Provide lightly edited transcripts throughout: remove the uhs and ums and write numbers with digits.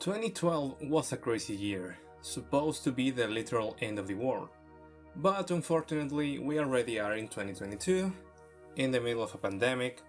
2012 was a crazy year, supposed to be the literal end of the world. But unfortunately, we already are in 2022, in the middle of a pandemic,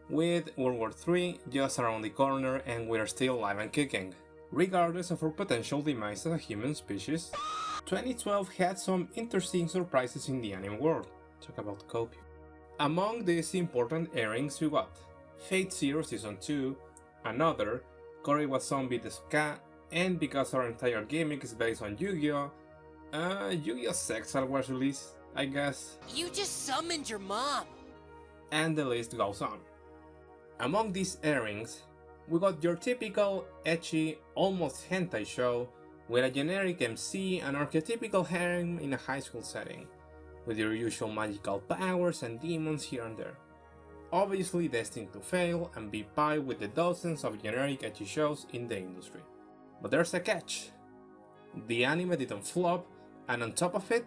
with World War III just around the corner and we're still alive and kicking. Regardless of our potential demise as a human species, 2012 had some interesting surprises in the anime world. Talk about copium. Among these important airings we got Fate Zero Season 2, another, Kori wa Zombie Desuka, and because our entire gimmick is based on Yu-Gi-Oh! Yu-Gi-Oh! Sexal was released, I guess. You just summoned your mom! And the list goes on. Among these airings, we got your typical ecchi, almost hentai show, with a generic MC and archetypical harem in a high school setting, with your usual magical powers and demons here and there. Obviously destined to fail and be pied with the dozens of generic ecchi shows in the industry. But there's a catch. The anime didn't flop, and on top of it,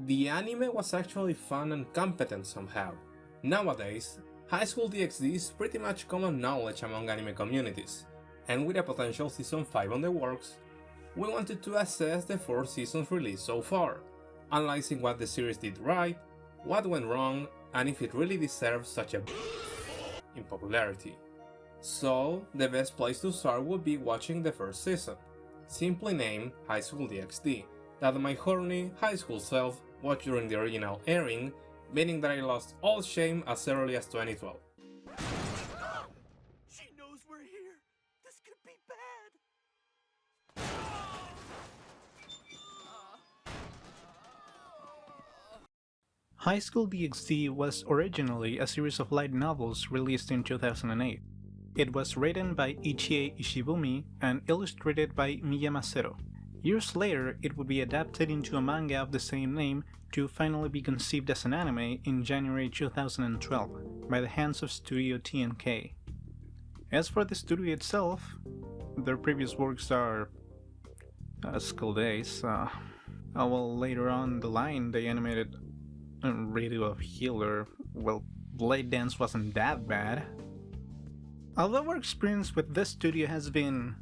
the anime was actually fun and competent somehow. Nowadays, Highschool DxD is pretty much common knowledge among anime communities, and with a potential Season 5 on the works, we wanted to assess the 4 seasons released so far, analyzing what the series did right, what went wrong, and if it really deserves such a in popularity. So, the best place to start would be watching the first season, simply named Highschool DxD, that my horny high school self watched during the original airing, meaning that I lost all shame as early as 2012. She knows we're here! This could be bad! Highschool DxD was originally a series of light novels released in 2008. It was written by Ecchi Ishibumi and illustrated by Miyamasero. Years later, it would be adapted into a manga of the same name to finally be conceived as an anime in January 2012 by the hands of Studio TNK. As for the studio itself, their previous works are School Days. Well, later on the line, they animated Radio of Healer. Well, Blade Dance wasn't that bad. Although our experience with this studio has been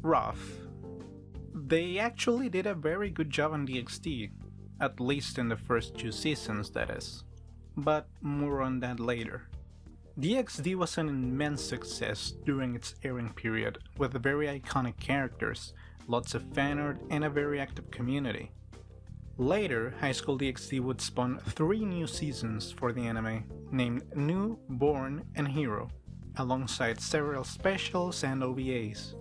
rough, they actually did a very good job on DxD, at least in the first 2 seasons, that is. But more on that later. DxD was an immense success during its airing period, with very iconic characters, lots of fan art, and a very active community. Later, Highschool DxD would spawn 3 new seasons for the anime, named New, Born, and Hero, alongside several specials and OVAs,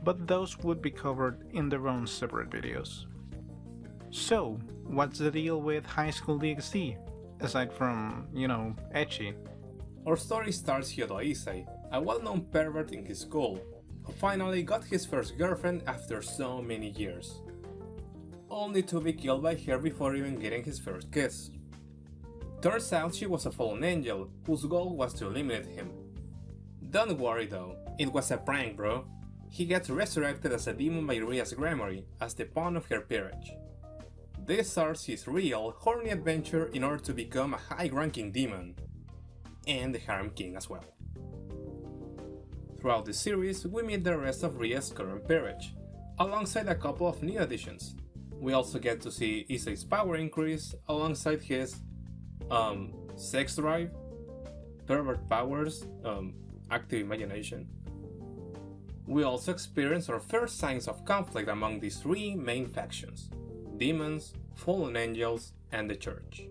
but those would be covered in their own separate videos. So, what's the deal with Highschool DxD, aside from, ecchi? Our story stars Hyodo Issei, a well-known pervert in his school, who finally got his first girlfriend after so many years, only to be killed by her before even getting his first kiss. Turns out she was a fallen angel, whose goal was to eliminate him. Don't worry though, it was a prank, bro. He gets resurrected as a demon by Ria's Gremory as the pawn of her peerage. This starts his real, horny adventure in order to become a high-ranking demon, and the harem king as well. Throughout the series, we meet the rest of Ria's current peerage, alongside a couple of new additions. We also get to see Issei's power increase alongside his sex drive, pervert powers, active imagination. We also experience our first signs of conflict among these 3 main factions: demons, fallen angels, and the church.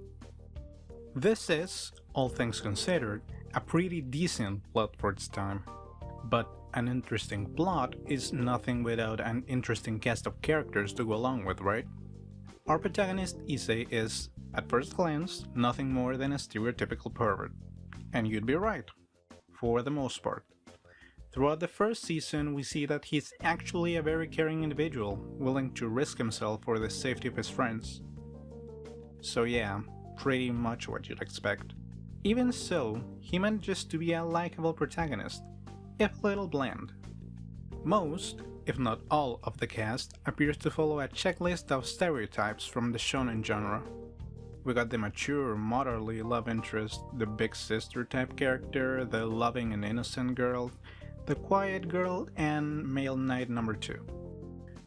This is, all things considered, a pretty decent plot for its time. But an interesting plot is nothing without an interesting cast of characters to go along with, right? Our protagonist Issei is, at first glance, nothing more than a stereotypical pervert. And you'd be right, for the most part. Throughout the first season, we see that he's actually a very caring individual, willing to risk himself for the safety of his friends. So yeah, pretty much what you'd expect. Even so, he manages to be a likable protagonist, if a little bland. Most, if not all, of the cast appears to follow a checklist of stereotypes from the shonen genre. We got the mature, motherly love interest, the big sister type character, the loving and innocent girl, the quiet girl, and male knight number 2.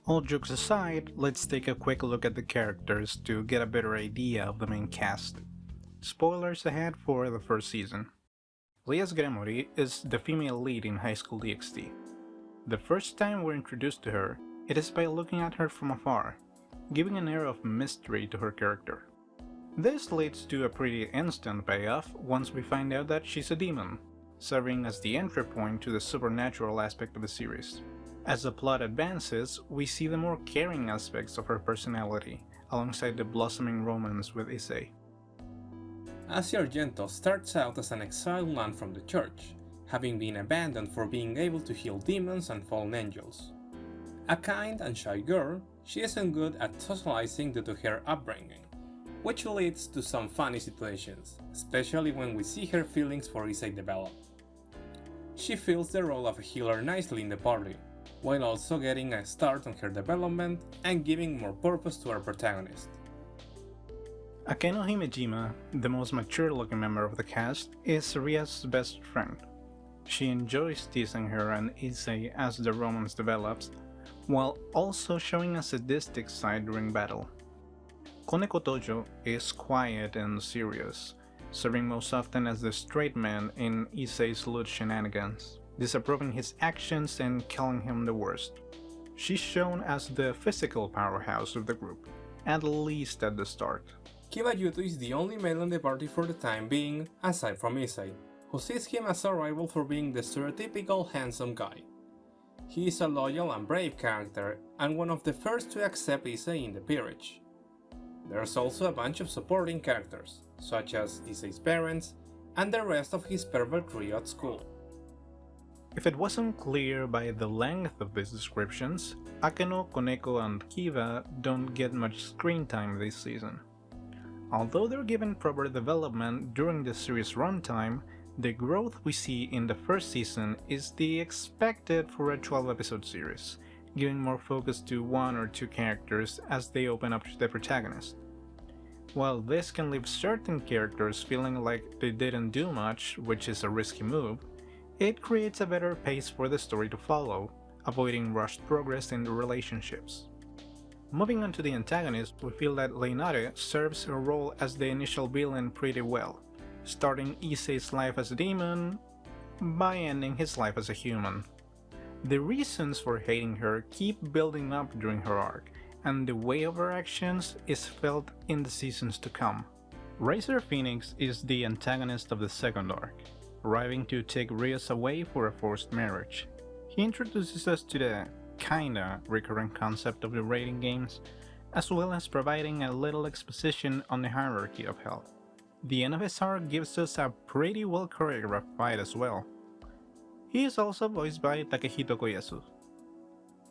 All jokes aside, let's take a quick look at the characters to get a better idea of the main cast. Spoilers ahead for the first season. Lias Gremori is the female lead in Highschool DxD. The first time we're introduced to her, it is by looking at her from afar, giving an air of mystery to her character. This leads to a pretty instant payoff once we find out that she's a demon, serving as the entry point to the supernatural aspect of the series. As the plot advances, we see the more caring aspects of her personality, alongside the blossoming romance with Issei. Asia Argento starts out as an exiled nun from the church, having been abandoned for being able to heal demons and fallen angels. A kind and shy girl, she isn't good at socializing due to her upbringing, which leads to some funny situations, especially when we see her feelings for Issei develop. She fills the role of a healer nicely in the party, while also getting a start on her development and giving more purpose to our protagonist. Akeno Himejima, the most mature-looking member of the cast, is Ria's best friend. She enjoys teasing her and Issei as the romance develops, while also showing a sadistic side during battle. Koneko Tojo is quiet and serious, serving most often as the straight man in Issei's lewd shenanigans, disapproving his actions and calling him the worst. She's shown as the physical powerhouse of the group, at least at the start. Kibayuto is the only male in the party for the time being, aside from Issei, who sees him as a rival for being the stereotypical handsome guy. He is a loyal and brave character, and one of the first to accept Issei in the peerage. There's also a bunch of supporting characters, such as Issei's parents, and the rest of his pervert trio at school. If it wasn't clear by the length of these descriptions, Akeno, Koneko, and Kiba don't get much screen time this season. Although they're given proper development during the series runtime, the growth we see in the first season is the expected for a 12-episode series, giving more focus to one or two characters as they open up to the protagonist. While this can leave certain characters feeling like they didn't do much, which is a risky move, it creates a better pace for the story to follow, avoiding rushed progress in the relationships. Moving on to the antagonist, we feel that Leinare serves her role as the initial villain pretty well, starting Issei's life as a demon by ending his life as a human. The reasons for hating her keep building up during her arc, and the weight of her actions is felt in the seasons to come. Razor Phoenix is the antagonist of the second arc, arriving to take Rios away for a forced marriage. He introduces us to the kinda recurrent concept of the rating games, as well as providing a little exposition on the hierarchy of hell. The end of his arc gives us a pretty well choreographed fight as well. He is also voiced by Takehito Koyasu.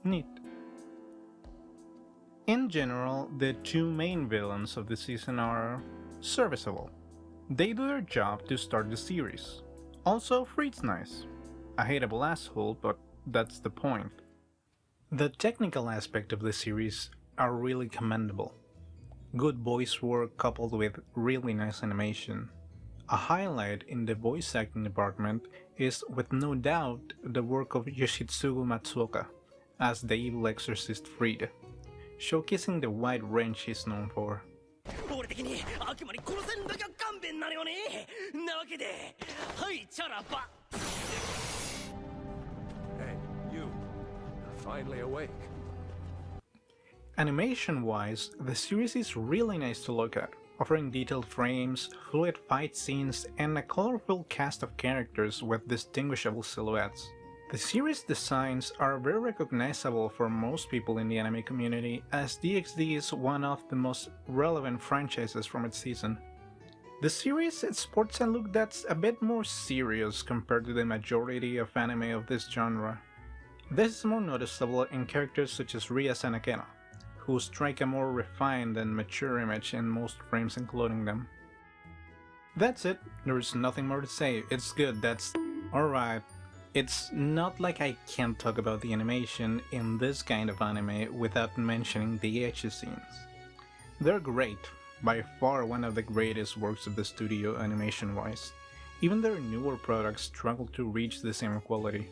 Neat. In general, the two main villains of the season are serviceable. They do their job to start the series. Also, Fried's nice. A hateable asshole, but that's the point. The technical aspect of the series are really commendable. Good voice work coupled with really nice animation. A highlight in the voice acting department is with no doubt the work of Yoshitsugu Matsuoka as the evil exorcist Fried, showcasing the wide range he's known for. 俺的に悪魔に殺せんだが勘弁なのよね。なわけで、はいチャラバ。Hey, you. You're finally awake. Animation-wise, the series is really nice to look at, offering detailed frames, fluid fight scenes, and a colorful cast of characters with distinguishable silhouettes. The series designs are very recognizable for most people in the anime community, as DxD is one of the most relevant franchises from its season. The series sports a look that's a bit more serious compared to the majority of anime of this genre. This is more noticeable in characters such as Rias and Akeno, who strike a more refined and mature image in most frames including them. That's it, there's nothing more to say, it's good, that's alright. It's not like I can't talk about the animation in this kind of anime without mentioning the ecchi scenes. They're great, by far one of the greatest works of the studio animation-wise. Even their newer products struggle to reach the same quality.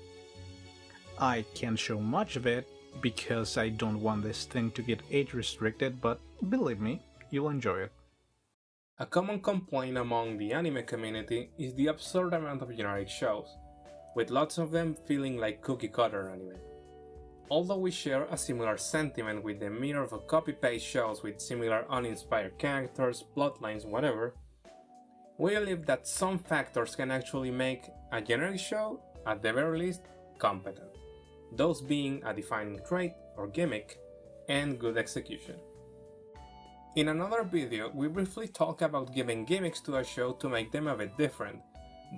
I can't show much of it because I don't want this thing to get age restricted, but believe me, you'll enjoy it. A common complaint among the anime community is the absurd amount of generic shows, with lots of them feeling like cookie-cutter anime. Although we share a similar sentiment with the mirror of copy-paste shows with similar uninspired characters, plotlines, whatever, we believe that some factors can actually make a generic show, at the very least, competent, those being a defining trait or gimmick and good execution. In another video, we briefly talk about giving gimmicks to a show to make them a bit different,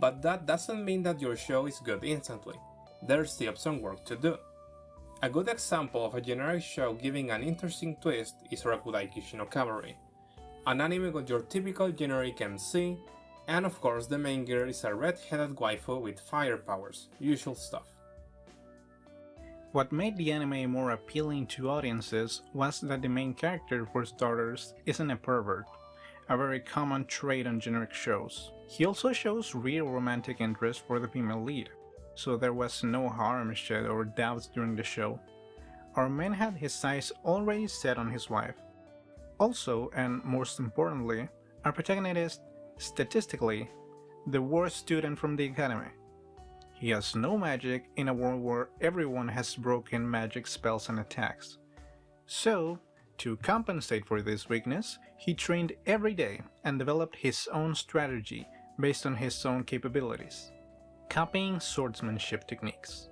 but that doesn't mean that your show is good instantly. There's still some work to do. A good example of a generic show giving an interesting twist is Rakudai Kishino Cavalry, an anime with your typical generic MC, and of course the main girl is a red-headed waifu with fire powers, usual stuff. What made the anime more appealing to audiences was that the main character, for starters, isn't a pervert, a very common trait on generic shows. He also shows real romantic interest for the female lead, so there was no harm shed or doubts during the show. Our man had his sights already set on his wife. Also, and most importantly, our protagonist, statistically, the worst student from the academy. He has no magic in a world where everyone has broken magic spells and attacks. So, to compensate for this weakness, he trained every day and developed his own strategy based on his own capabilities, copying swordsmanship techniques.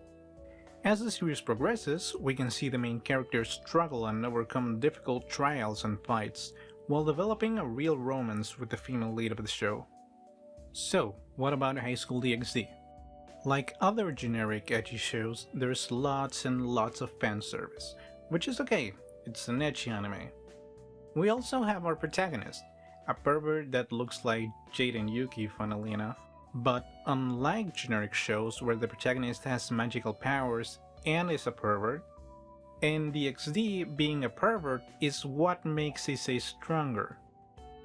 As the series progresses, we can see the main character struggle and overcome difficult trials and fights, while developing a real romance with the female lead of the show. So, what about Highschool DxD? Like other generic ecchi shows, there's lots and lots of fanservice, which is okay, it's an ecchi anime. We also have our protagonist, a pervert that looks like Jade and Yuki, funnily enough. But unlike generic shows where the protagonist has magical powers and is a pervert, in DxD, being a pervert is what makes Issei stronger.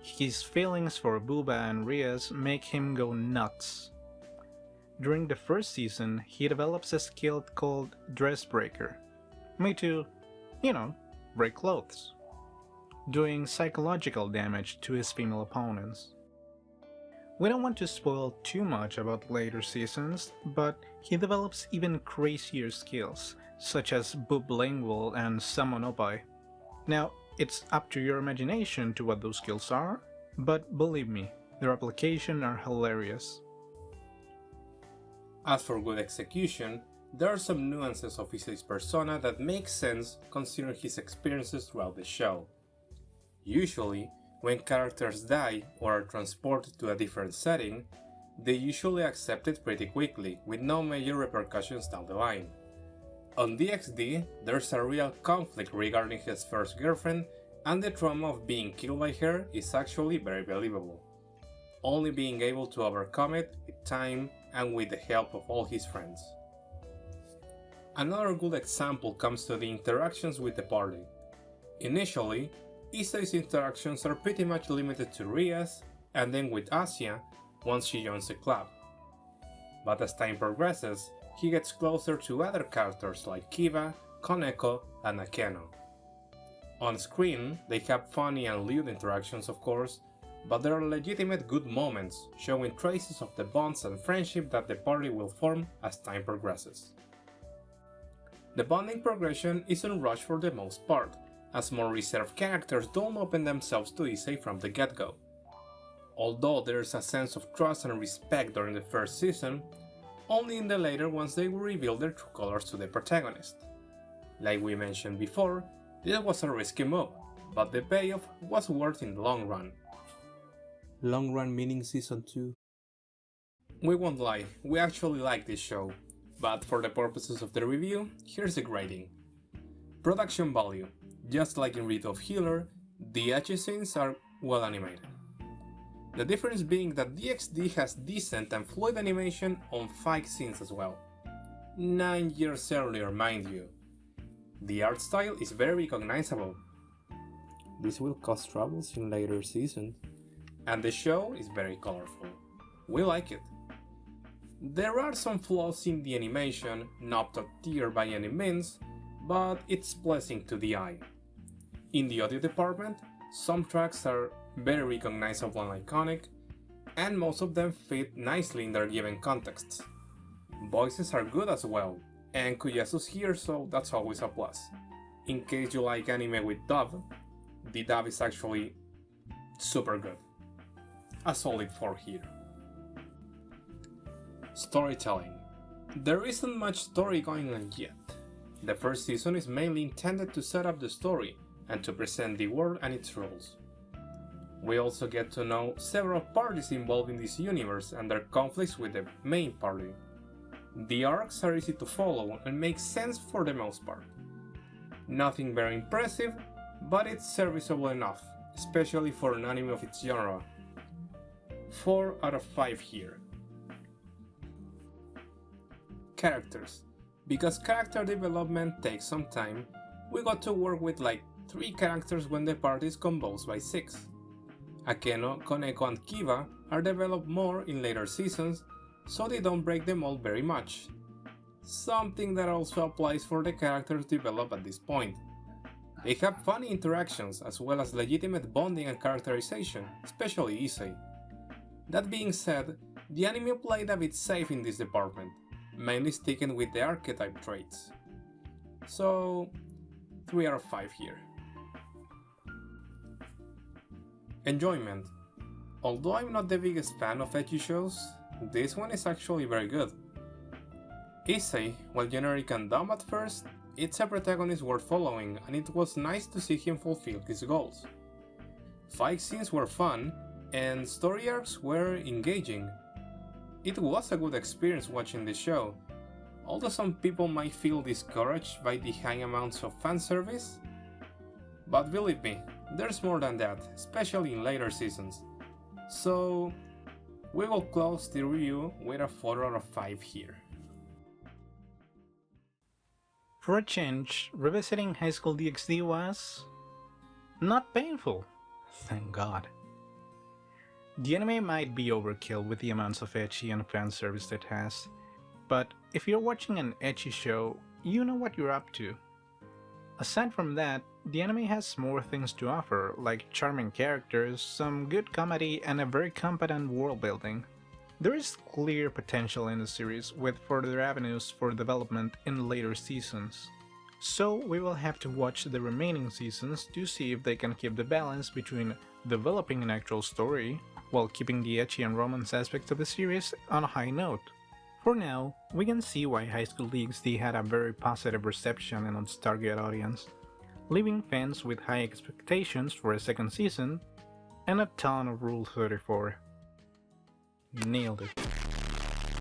His feelings for Booba and Rias make him go nuts. During the first season, he develops a skill called Dress Breaker, made to, break clothes, doing psychological damage to his female opponents. We don't want to spoil too much about later seasons, but he develops even crazier skills, such as Booblingual and Summon Opai. Now, it's up to your imagination to what those skills are, but believe me, their application are hilarious. As for good execution, there are some nuances of Issei's persona that make sense considering his experiences throughout the show. Usually, when characters die or are transported to a different setting, they usually accept it pretty quickly, with no major repercussions down the line. On DxD, there's a real conflict regarding his first girlfriend, and the trauma of being killed by her is actually very believable, only being able to overcome it with time and with the help of all his friends. Another good example comes to the interactions with the party. Initially, Issei's interactions are pretty much limited to Rias, and then with Asia once she joins the club. But as time progresses, he gets closer to other characters like Kiba, Koneko, and Akeno. On screen, they have funny and lewd interactions of course, but there are legitimate good moments, showing traces of the bonds and friendship that the party will form as time progresses. The bonding progression isn't rushed for the most part, as more reserved characters don't open themselves to Issei from the get-go. Although there is a sense of trust and respect during the first season, only in the later ones they will reveal their true colors to the protagonist. Like we mentioned before, this was a risky move, but the payoff was worth in the long run. Long run meaning season 2? We won't lie, we actually like this show, but for the purposes of the review, here's the grading. Production value. Just like in Rite of Healer, the ecchi scenes are well animated. The difference being that DxD has decent and fluid animation on fight scenes as well. 9 years earlier, mind you. The art style is very recognizable. This will cause troubles in later seasons. And the show is very colorful. We like it. There are some flaws in the animation, not top tier by any means, but it's pleasing to the eye. In the audio department, some tracks are very recognizable and iconic, and most of them fit nicely in their given contexts. Voices are good as well, and Kuyasu's here, so that's always a plus. In case you like anime with dub, the dub is actually super good. A solid 4 here. Storytelling. There isn't much story going on yet. The first season is mainly intended to set up the story and to present the world and its rules. We also get to know several parties involved in this universe and their conflicts with the main party. The arcs are easy to follow and make sense for the most part. Nothing very impressive, but it's serviceable enough, especially for an anime of its genre. 4 out of 5 here. Characters. Because character development takes some time, we got to work with like 3 characters when the party is composed by 6. Akeno, Koneko and Kiba are developed more in later seasons, so they don't break the mold very much. Something that also applies for the characters developed at this point. They have funny interactions as well as legitimate bonding and characterization, especially Issei. That being said, the anime played a bit safe in this department, mainly sticking with the archetype traits. So, 3 out of 5 here. Enjoyment. Although I'm not the biggest fan of ecchi shows, this one is actually very good. Issei, while generic and dumb at first, it's a protagonist worth following and it was nice to see him fulfill his goals. Fight scenes were fun and story arcs were engaging. It was a good experience watching the show, although some people might feel discouraged by the high amounts of fanservice. But believe me, there's more than that, especially in later seasons. So, we will close the review with a 4 out of 5 here. For a change, revisiting Highschool DxD was not painful, thank God. The anime might be overkill with the amounts of ecchi and fanservice it has, but if you're watching an ecchi show, you know what you're up to. Aside from that, the anime has more things to offer, like charming characters, some good comedy, and a very competent world building. There is clear potential in the series, with further avenues for development in later seasons. So we will have to watch the remaining seasons to see if they can keep the balance between developing an actual story, while keeping the ecchi and romance aspects of the series on a high note. For now, we can see why Highschool DxD had a very positive reception in its target audience, leaving fans with high expectations for a second season and a ton of Rule 34. Nailed it.